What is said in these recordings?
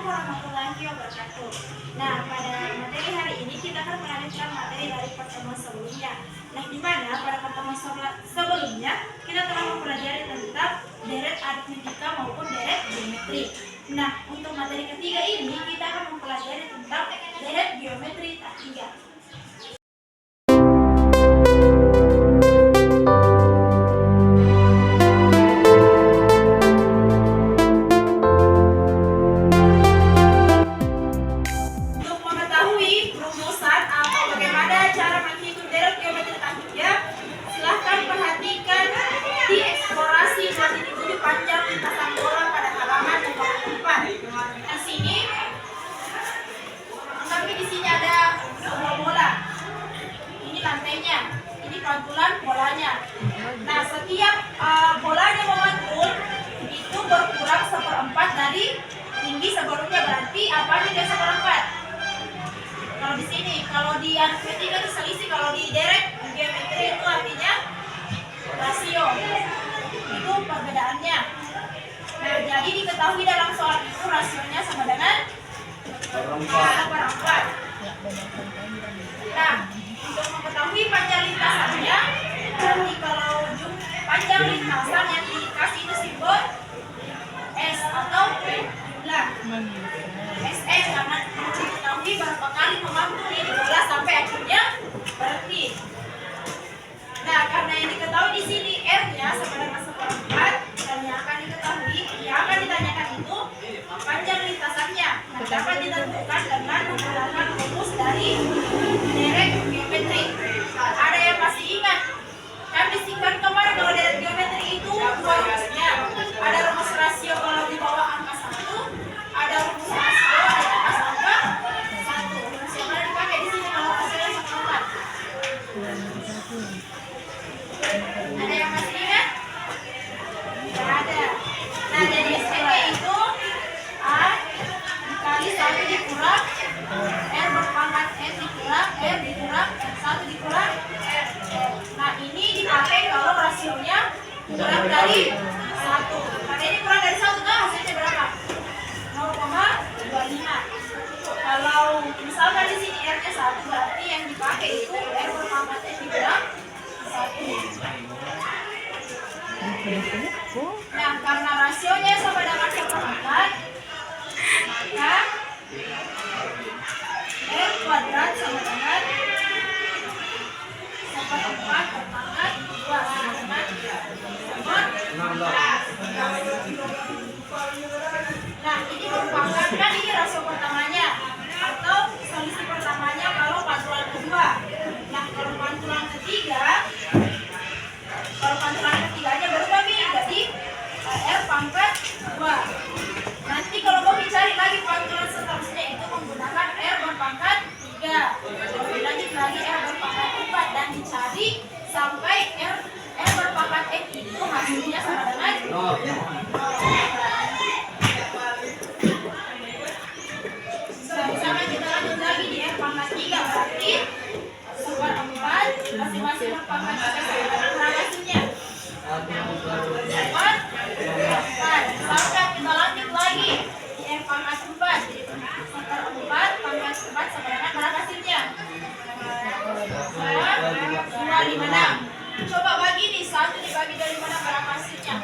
warahmatullahi wabarakatuh. Nah, pada materi hari ini kita akan melanjutkan materi dari pertemuan sebelumnya. Nah, di mana pada pertemuan sebelumnya kita telah mempelajari tentang deret aritmetika maupun deret geometri. Nah, untuk materi ketiga ini kita akan mempelajari tentang deret geometri tak tiga. Panjang lintasan bola pada halaman nomor 4. Di sini, tapi di sini ada sebuah bola. Ini lantainya, ini pantulan bolanya. Nah, setiap bolanya memantul itu berkurang 1/4 dari tinggi sebelumnya. Berarti apanya dia 1/4? Kalau di sini, kalau di aritmetika itu selisih, kalau di deret geometri itu artinya rasio. Itu perbedaannya. Nah, jadi diketahui dalam soal itu rasionya sama dengan 1/4. Nah, untuk mengetahui panjang lintasannya, berarti kalau panjang lintasan yang dikasih itu simbol S atau jumlah SS, karena diketahui berapa kali memantul ini bola sampai akhirnya berhenti. Nah, karena yang diketahui di sini R-nya sama dengan 1/4, dan yang akan diketahui, yang akan ditanyakan itu panjang lintasannya. Nah, dapat ditentukan dengan menggunakan rumus dari deret geometri. Ada yang masih ingat? Kan disingkat kemarin kalau deret geometri itu dua rumusnya. Ada rumus rasio kalau di bawah angka 1, ada rumus rasio di atas angka 1. Rumus yang mana dipakai di sini kalau rasionya 1/4? Ada yang masih ingat? Tidak ada. Nah, jadi SPP itu A dikali 1 dikurang R berpangkat S dikurang R dikurang 1 dikurang R. Nah, ini dipakai kalau rasionya kurang dari 1. Karena ini kurang dari 1 kan hasilnya berapa? 0,25. Kalau misalkan di sini R-nya 1, berarti yang dipakai itu R berpangkat S dikurang 1. Nah, karena rasionya sama dengan 1/4, maka R kuadrat sama dengan 1/4 berpangkat 2 sama dengan 16. Nah, ini merupakan kan ini rasio pertamanya atau selisih pertamanya kalau pantulan kedua. Nah, kalau pantulan ketiganya berubah nih, jadi R pangkat 2. Nanti kalau mau dicari lagi pantulan seterusnya itu menggunakan R berpangkat 3. Lanjut lagi R berpangkat 4 dan dicari sampai R berpangkat X itu hasilnya sama dengan 0. Misalkan kita lanjut lagi di R pangkat 3, berarti 1/4 masing-masing berpangkat 3 sama dengan hasilnya 1/4. Misalkan kita lanjut lagi di R pangkat 4, 1/4 pangkat 4 sama dengan berapa hasilnya? 256. Coba bagi nih, 1 dibagi dari mana berapa hasilnya?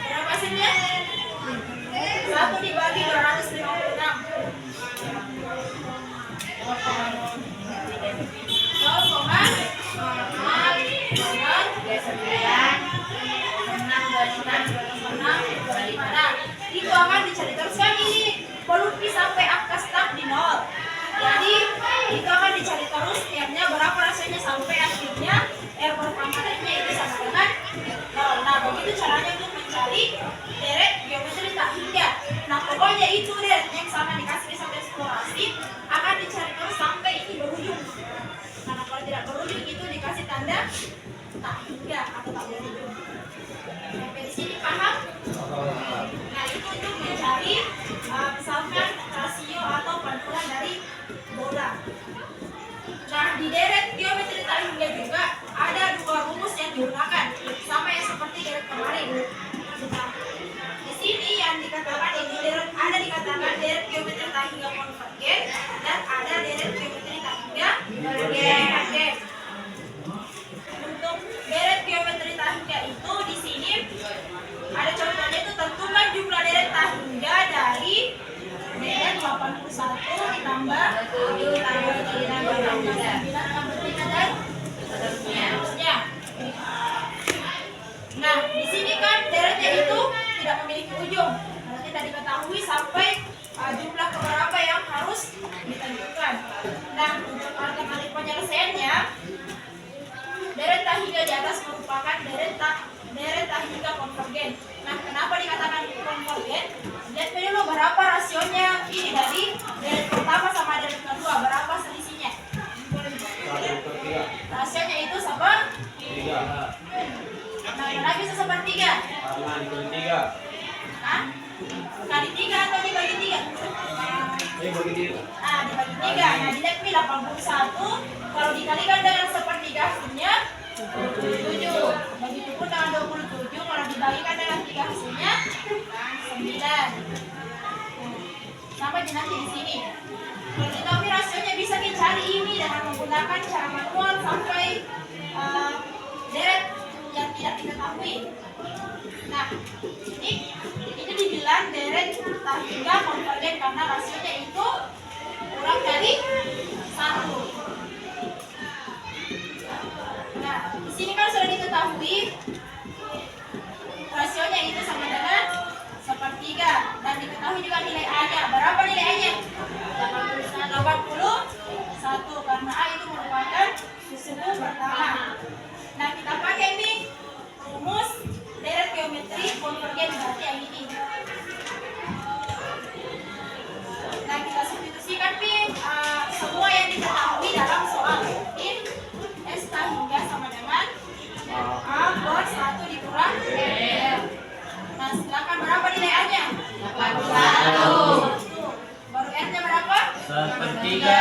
Berapa hasilnya? 1 dibagi 256. 0,626. Itu akan dicari terus kan ini pelupis sampai angka start di 0. Jadi itu akan dicari terus R-nya berapa rasionya sampai akhirnya R berpangkatnya itu sama dengan 0. Nah, begitu caranya untuk mencari deret geometri tak hingga. Nah, pokoknya itu deret yang sama dikasih satu eksplorasi akan dicari terus sampai ini berujung. Karena kalau tidak berujung itu dikasih tanda tak hingga atau tak berujung. Sampai di sini paham? Nah, itu untuk mencari misalkan rasio atau pantulan dari bola. Nah, di deret geometri tak hingga konvergen. Nah, kenapa dikatakan konvergen? Lihat dulu berapa rasionya ini dari deret pertama sama deret kedua, berapa selisihnya? Rasionya itu sepertiga. Nah, kenapa bisa sepertiga? Karena dikali 3. Hah? Kali 3 atau dibagi 3? Bagi 3. Nah, dibagi 3. Nah, dilihat nih 81 kalau dikalikan dengan sepertiga hasilnya 27. Begitupun dengan 27 kalau dibagikan dengan 3 hasilnya 9. Sampai nanti di sini. Kalau diketahui rasionya bisa dicari ini dengan menggunakan cara manual sampai deret yang tidak diketahui. Nah, ini dibilang deret tak hingga konvergen karena rasionya itu kurang dari 1. Nah, di sini kan sudah diketahui rasionya itu sama dengan sepertiga dan diketahui juga nilai A-nya. Berapa nilai A-nya? 81 karena A itu merupakan suku pertama. Nah, kita pakai nih rumus deret geometri konvergen berarti yang ini. Nah, kita substitusikan nih semua yang diketahui dalam soal. In S hingga sama dengan A per 1 dikurang R. Nah, silakan berapa nilai A-nya? 81. Baru R-nya berapa? Sepertiga.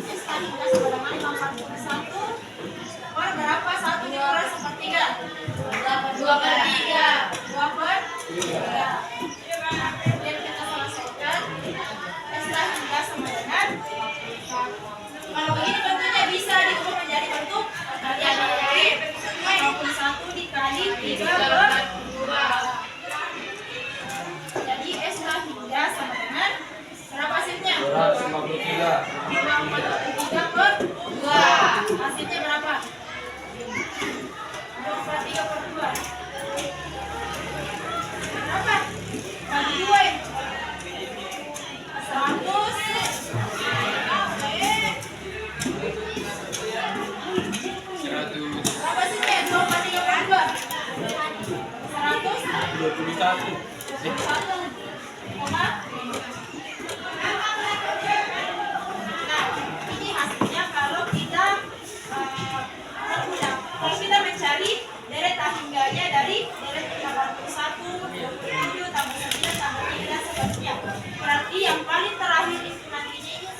S hingga sama dengan 81 per berapa? 1 dikurang sepertiga? 2/3. 2/3. Kemudian kita selesaikan. S hingga sama dengan kalau begini bentuknya bisa diubah menjadi bentuk perkalian dari 21 dikali 3/2. Jadi S hingga sama dengan berapa hasilnya? 253. 3/2. Hasilnya berapa? 23/2. Berapa? Bagi 2 ya? 100. Berapa hasilnya? 23/2. 21. 21,5. Nah, ini hasilnya kalau kita mencari deret A hingganya dari deret 81, 27, tambah 9, tambah 3, seterusnya. Berarti yang paling terakhir itu nantinya ini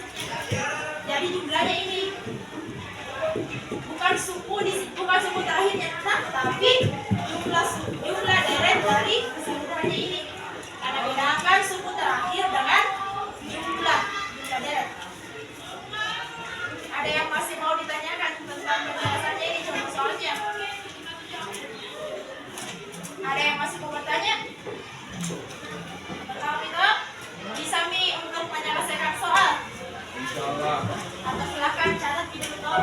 jadi jumlahnya ini bukan suku terakhirnya, tapi jumlah deret dari keseluruhannya ini. Karena bedakan suku terakhir dengan jumlah deret. Ada yang masih mau ditanyakan tentang penjelasannya ini contoh soalnya? Ada yang masih mau bertanya? Kalau itu bisa untuk menyelesaikan soal. Insyaallah. Atau silakan catat di dulu.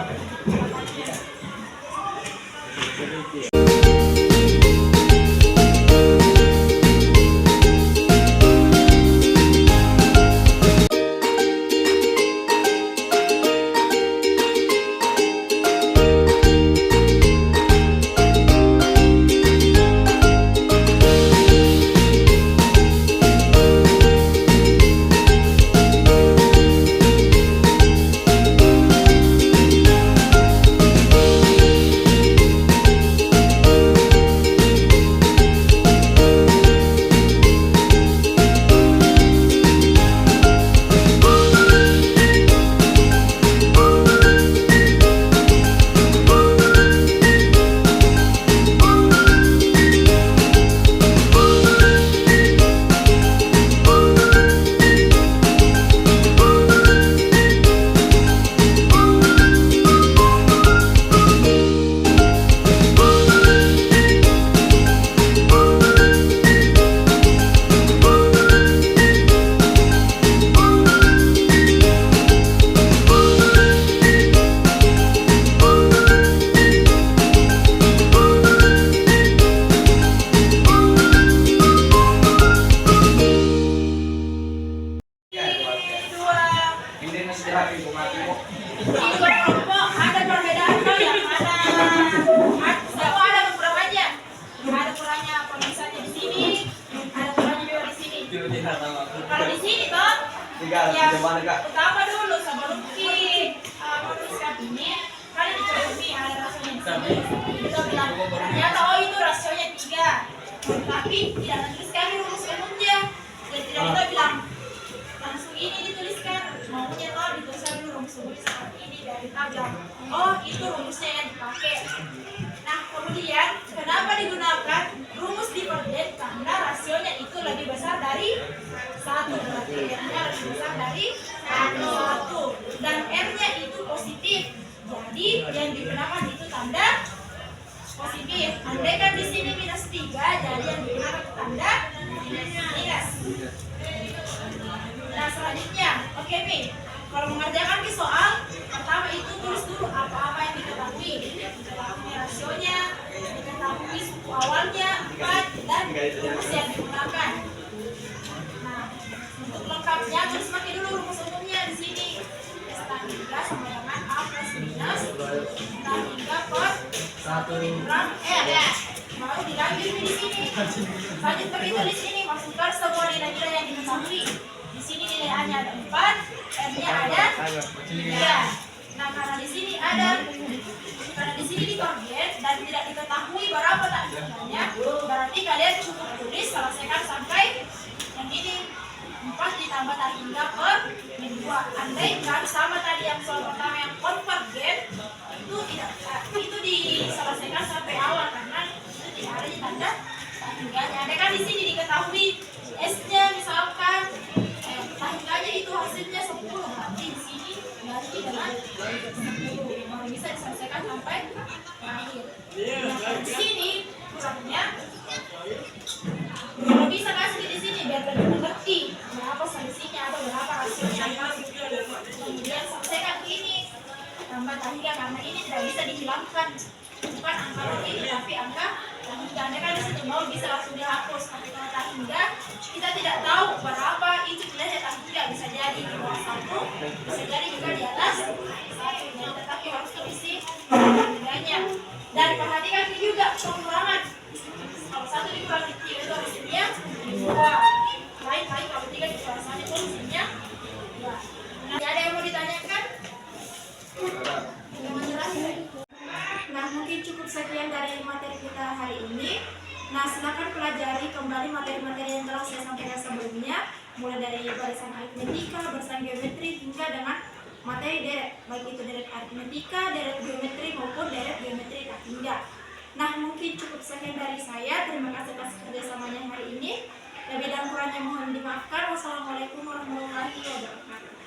Kita bilang ternyata oh itu rasionya 3, tapi tidak dituliskan di rumus umumnya. Dan tidak kita bilang langsung ini dituliskan, maunya tahu dituliskan dulu rumus umumnya seperti ini dari tabel. Oh itu rumusnya yang dipakai. Nah kemudian kenapa digunakan rumus diperden? Karena rasionya itu lebih besar dari 1, berarti R-nya lebih besar dari 1 dan R-nya itu positif. Jadi yang digunakan itu tanda positif. Andai kan di sini minus 3, jadi yang digunakan itu tanda minus. Nah selanjutnya, oke Mi, kalau mengerjakan di soal pertama itu tulis dulu apa-apa yang diketahui. Diketahui rasionya, diketahui suku awalnya 4 dan rumus yang digunakan. Nah untuk lengkapnya tulis pakai dulu rumus umumnya di sini. S tan 3 sama dengan A plus minus tan 3 per 1 dikurang R. Baru dilanjut di sini. Lanjut pakai tulis ini, masukkan semua nilai-nilai yang diketahui. Di sini nilai A-nya ada 4, R-nya ada 3. Nah karena di sini ditorgen dan tidak diketahui berapa tanggungannya, berarti kalian cukup tulis selesaikan sampai yang ini 4 ditambah tan 3 per 2. Andai kan sama tadi yang soal pertama yang konvergen itu diselesaikan sampai awal karena itu tidak ada di tanda tan 3-nya. Andai kan di sini diketahui S-nya misalkan tan 3-nya itu hasilnya 10, berarti di sini ganti dengan 10 baru bisa diselesaikan sampai terakhir. Nah, di sini kurangnya kalau bisa kasih di sini biar lebih mengerti berapa selisihnya atau berapa rasionya. Kemudian selesaikan ini tambah tan 3 karena ini tidak bisa dihilangkan, bukan angka ini tapi angka tan 3. Anda kan di situ mau bisa langsung dihapus, tapi kalau tan 3 kita tidak tahu berapa itu nilainya tan 3, bisa jadi di bawah 1, bisa jadi juga di atas 1. Jadi tetapi harus terisi tan 3-nya. Dan perhatikan ini juga pengurangan. Kalau 1 dikurangi 3 itu hasilnya 2. Lain-lain kalau 3 dikurangi 1 itu hasilnya 2. Nah, ada yang mau ditanyakan? Nah, mungkin cukup sekian dari materi kita hari ini. Nah, silakan pelajari kembali materi-materi yang telah saya sampaikan sebelumnya, mulai dari barisan aritmetika, barisan geometri, hingga dengan materi deret, baik itu deret aritmetika, deret geometri maupun deret geometri tak hingga. Nah, mungkin cukup sekian dari saya. Terima kasih atas kerjasamanya hari ini. Lebih dan kurangnya mohon dimaafkan. Wassalamualaikum warahmatullahi wabarakatuh.